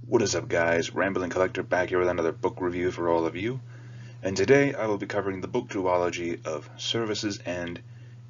What is up, guys? Rambling Collector back here with another book review for all of you. And today I will be covering the book duology of Services End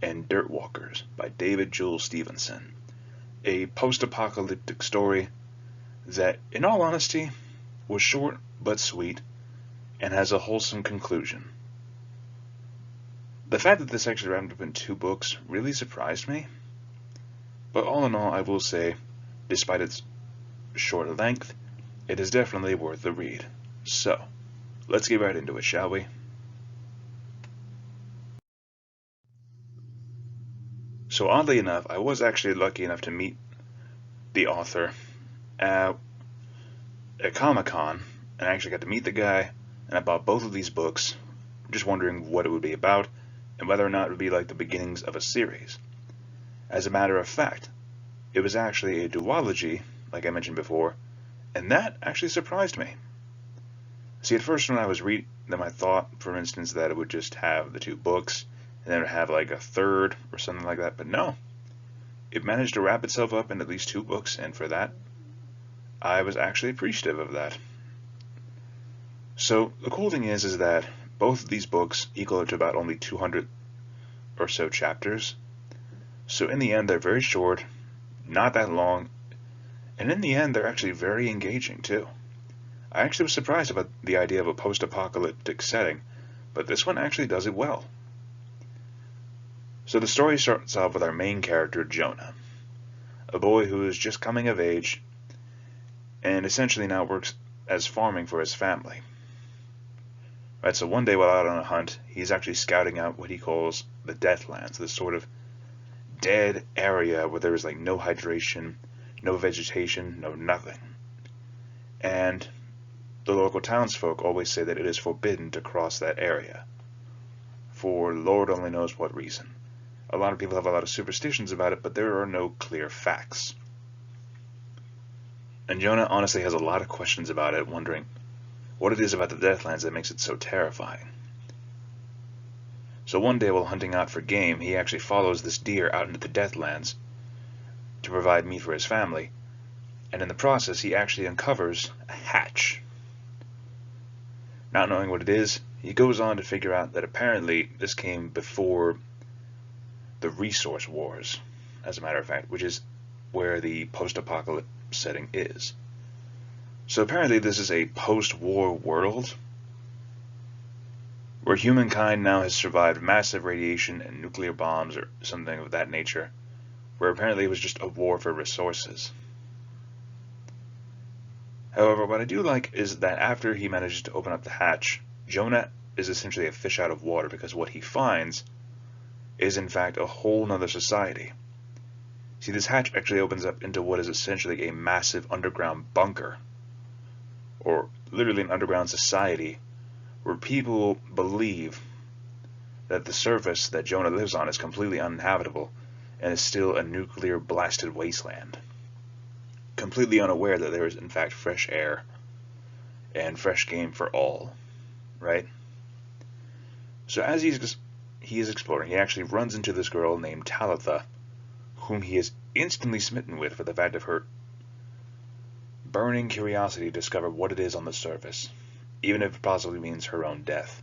and Dirt Walkers by David Joel Stevenson. A post-apocalyptic story that, in all honesty, was short but sweet and has a wholesome conclusion. The fact that this actually wrapped up in 2 books really surprised me. But all in all, I will say, despite its short length, it is definitely worth the read. So, let's get right into it, shall we? So oddly enough, I was actually lucky enough to meet the author at Comic-Con, and I actually got to meet the guy, and I bought both of these books, just wondering what it would be about, and whether or not it would be like the beginnings of a series. As a matter of fact, it was actually a duology, like I mentioned before, and that actually surprised me. See, at first when I was reading them, I thought, for instance, that it would just have the 2 books, and then it would have like a third or something like that, but no. It managed to wrap itself up in at least 2 books, and for that, I was actually appreciative of that. So, the cool thing is that both of these books equal to about only 200 or so chapters. So in the end, they're very short, not that long, and in the end, they're actually very engaging too. I actually was surprised about the idea of a post-apocalyptic setting, but this one actually does it well. So the story starts off with our main character, Jonah, a boy who is just coming of age and essentially now works as farming for his family. Right, so one day while out on a hunt, he's actually scouting out what he calls the Deathlands, this sort of dead area where there is like no hydration, no vegetation, no nothing. And the local townsfolk always say that it is forbidden to cross that area, for Lord only knows what reason. A lot of people have a lot of superstitions about it, but there are no clear facts. And Jonah honestly has a lot of questions about it, wondering what it is about the Deathlands that makes it so terrifying. So one day while hunting out for game, he actually follows this deer out into the Deathlands to provide meat for his family, and in the process he actually uncovers a hatch. Not knowing what it is, he goes on to figure out that apparently this came before the resource wars, as a matter of fact, which is where the post-apocalypse setting is. So apparently this is a post-war world where humankind now has survived massive radiation and nuclear bombs or something of that nature, where apparently it was just a war for resources. However, what I do like is that after he manages to open up the hatch, Jonah is essentially a fish out of water, because what he finds is in fact a whole nother society. See, this hatch actually opens up into what is essentially a massive underground bunker, or literally an underground society, where people believe that the surface that Jonah lives on is completely uninhabitable and is still a nuclear blasted wasteland, completely unaware that there is in fact fresh air and fresh game for all, right? So as he is exploring, he actually runs into this girl named Talitha, whom he is instantly smitten with for the fact of her burning curiosity to discover what it is on the surface, even if it possibly means her own death.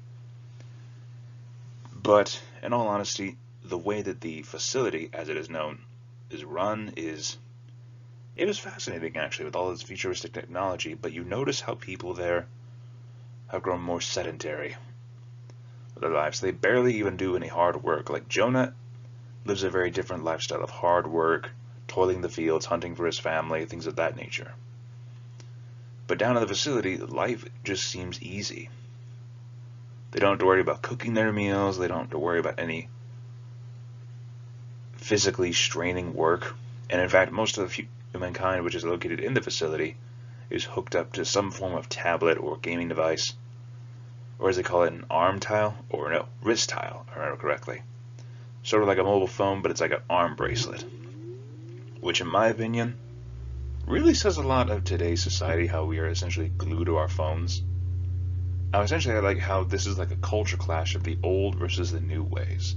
But, in all honesty, the way that the facility, as it is known, is run it is fascinating actually, with all its futuristic technology, but you notice how people there have grown more sedentary with their lives. They barely even do any hard work. Like Jonah lives a very different lifestyle of hard work, toiling the fields, hunting for his family, things of that nature. But down in the facility, life just seems easy. They don't have to worry about cooking their meals, they don't have to worry about any physically straining work, and in fact most of the humankind which is located in the facility is hooked up to some form of tablet or gaming device, or as they call it, an arm tile, or no, wrist tile, if I remember correctly. Sort of like a mobile phone, but it's like an arm bracelet, which in my opinion really says a lot of today's society, how we are essentially glued to our phones. Essentially I like how this is like a culture clash of the old versus the new ways.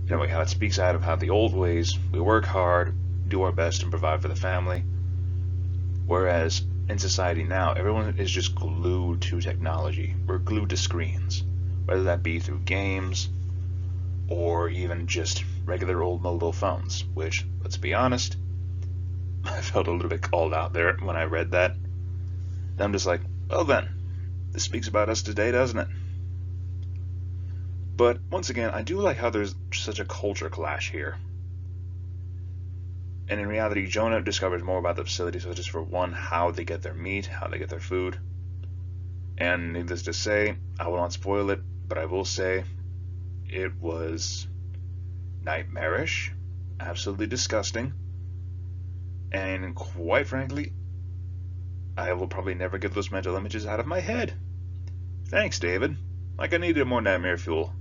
You know, like how it speaks out of how the old ways, we work hard, do our best, and provide for the family, whereas in society now, everyone is just glued to technology. We're glued to screens, whether that be through games or even just regular old mobile phones, which, let's be honest, I felt a little bit called out there when I read that. I'm just like, well then, this speaks about us today, doesn't it? But once again, I do like how there's such a culture clash here. And in reality, Jonah discovers more about the facility, such as, for one, how they get their meat, how they get their food. And needless to say, I will not spoil it, but I will say it was nightmarish, absolutely disgusting, and quite frankly, I will probably never get those mental images out of my head. Thanks, David. Like I needed more nightmare fuel.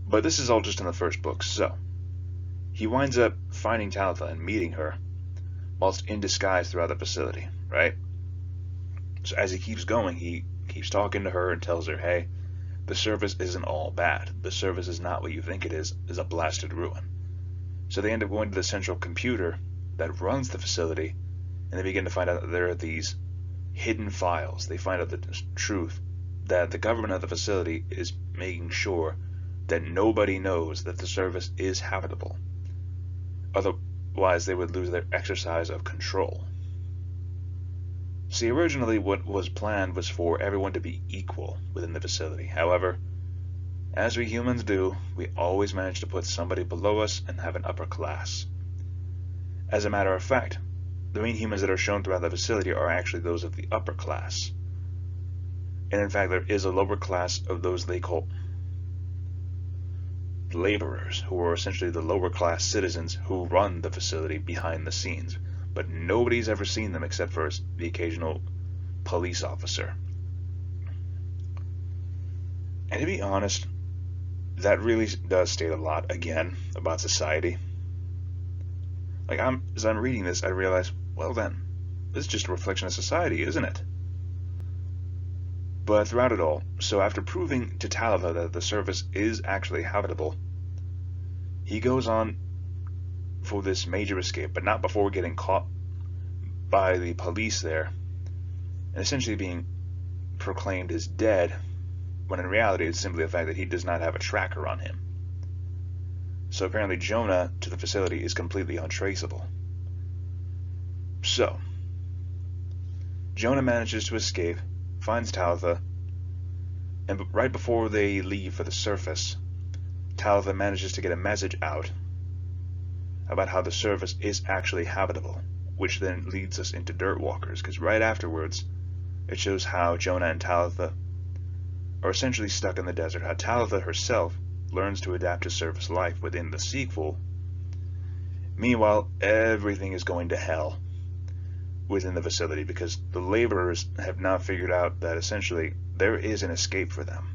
But this is all just in the first book, so he winds up finding Talitha and meeting her whilst in disguise throughout the facility, right? So as he keeps going, he keeps talking to her and tells her, hey, the surface isn't all bad. The surface is not what you think it is a blasted ruin. So they end up going to the central computer that runs the facility, and they begin to find out that there are these hidden files. They find out the truth that the government of the facility is making sure that nobody knows that the surface is habitable. Otherwise, they would lose their exercise of control. See, originally what was planned was for everyone to be equal within the facility. However, as we humans do, we always manage to put somebody below us and have an upper class. As a matter of fact, the main humans that are shown throughout the facility are actually those of the upper class. And in fact, there is a lower class of those they call laborers, who are essentially the lower class citizens who run the facility behind the scenes, but nobody's ever seen them except for the occasional police officer. And to be honest, that really does state a lot, again, about society. Like, as I'm reading this, I realize, well then, this is just a reflection of society, isn't it? But throughout it all, so after proving to Talitha that the surface is actually habitable, he goes on for this major escape, but not before getting caught by the police there, and essentially being proclaimed as dead, when in reality it's simply the fact that he does not have a tracker on him. So apparently Jonah to the facility is completely untraceable. So, Jonah manages to escape, finds Talitha, and right before they leave for the surface, Talitha manages to get a message out about how the surface is actually habitable, which then leads us into Dirt Walkers, because right afterwards it shows how Jonah and Talitha are essentially stuck in the desert, how Talitha herself learns to adapt to surface life within the sequel. Meanwhile, everything is going to hell within the facility because the laborers have now figured out that essentially there is an escape for them.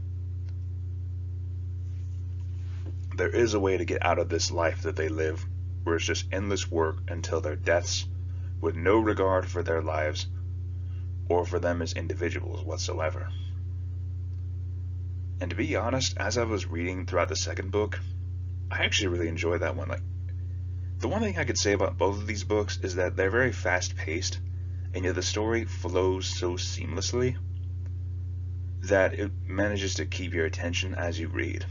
There is a way to get out of this life that they live, where it's just endless work until their deaths, with no regard for their lives or for them as individuals whatsoever. And to be honest, as I was reading throughout the second book, I actually really enjoyed that one. Like, the one thing I could say about both of these books is that they're very fast-paced, and yet the story flows so seamlessly that it manages to keep your attention as you read.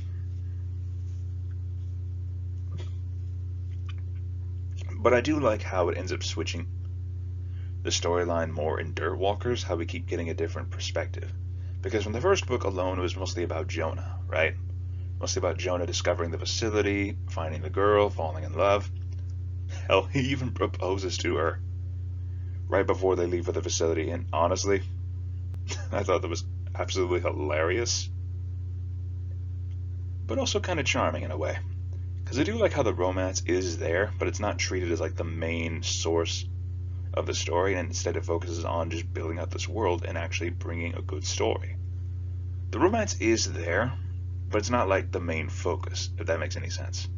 But I do like how it ends up switching the storyline more in Dirt Walkers, how we keep getting a different perspective. Because from the first book alone, it was mostly about Jonah, right? Mostly about Jonah discovering the facility, finding the girl, falling in love. Hell, he even proposes to her right before they leave for the facility, and honestly, I thought that was absolutely hilarious. But also kind of charming in a way. Because I do like how the romance is there, but it's not treated as like the main source of the story, and instead it focuses on just building up this world and actually bringing a good story. The romance is there, but it's not like the main focus, if that makes any sense.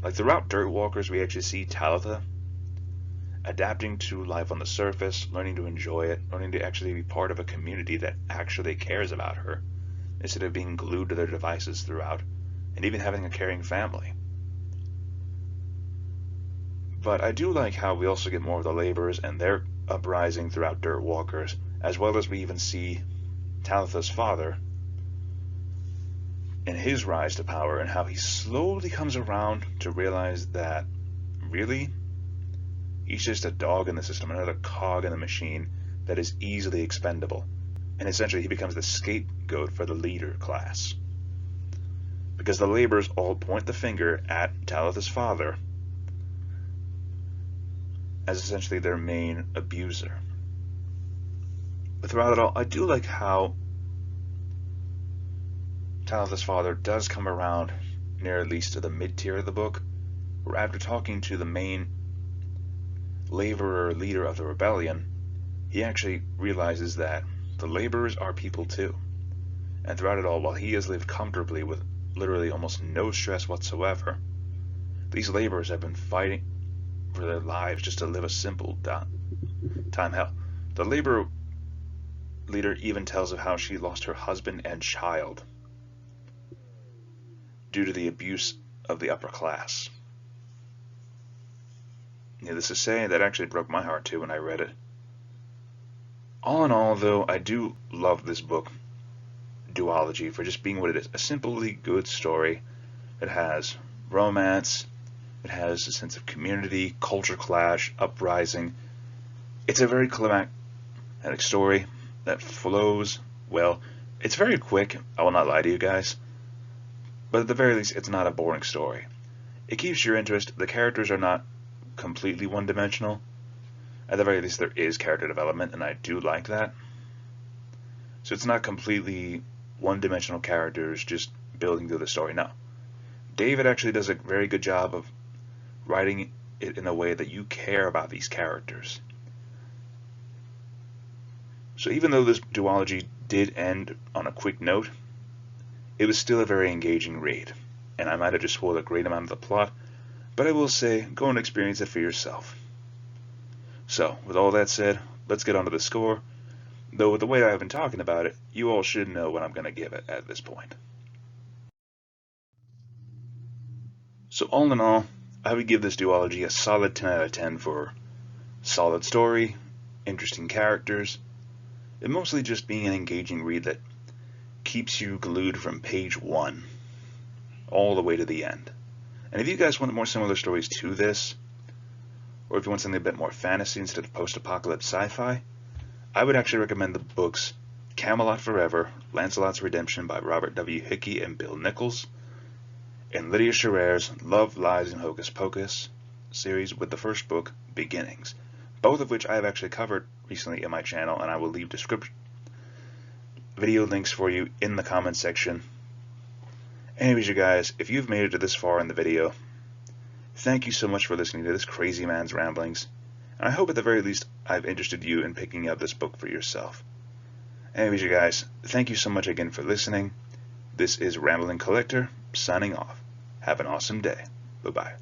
Like throughout Dirt Walkers, we actually see Talitha adapting to life on the surface, learning to enjoy it, learning to actually be part of a community that actually cares about her, instead of being glued to their devices throughout, and even having a caring family. But I do like how we also get more of the laborers and their uprising throughout Dirt Walkers, as well as we even see Talitha's father and his rise to power, and how he slowly comes around to realize that, really, he's just a dog in the system, another cog in the machine that is easily expendable. And essentially he becomes the scapegoat for the leader class. Because the laborers all point the finger at Talitha's father as essentially their main abuser. But throughout it all, I do like how Talitha's father does come around near at least to the mid-tier of the book, where after talking to the main laborer leader of the rebellion, he actually realizes that the laborers are people too. And throughout it all, while he has lived comfortably with literally almost no stress whatsoever, these laborers have been fighting for their lives just to live a simple time. Hell, the labor leader even tells of how she lost her husband and child due to the abuse of the upper class. Needless to say, that actually broke my heart too when I read it. All in all, though, I do love this book, Duology, for just being what it is. A simply good story. It has romance, it has a sense of community, culture clash, uprising. It's a very climactic story that flows well. It's very quick, I will not lie to you guys, but at the very least, it's not a boring story. It keeps your interest. The characters are not completely one-dimensional. At the very least, there is character development, and I do like that. So it's not completely one-dimensional characters just building through the story. No. David actually does a very good job of writing it in a way that you care about these characters. So even though this duology did end on a quick note, it was still a very engaging read. And I might have just spoiled a great amount of the plot, but I will say, go and experience it for yourself. So, with all that said, let's get on to the score. Though with the way I've been talking about it, you all should know what I'm going to give it at this point. So all in all, I would give this duology a solid 10 out of 10 for solid story, interesting characters, and mostly just being an engaging read that keeps you glued from page 1 all the way to the end. And if you guys want more similar stories to this, or if you want something a bit more fantasy instead of post-apocalypse sci-fi, I would actually recommend the books Camelot Forever, Lancelot's Redemption by Robert W. Hickey and Bill Nichols, and Lydia Scherer's Love, Lies, and Hocus Pocus series with the first book, Beginnings, both of which I have actually covered recently in my channel, and I will leave video links for you in the comments section. Anyways, you guys, if you've made it to this far in the video, thank you so much for listening to this crazy man's ramblings, and I hope at the very least I've interested you in picking up this book for yourself. Anyways, you guys, thank you so much again for listening. This is Rambling Collector, signing off. Have an awesome day. Bye-bye.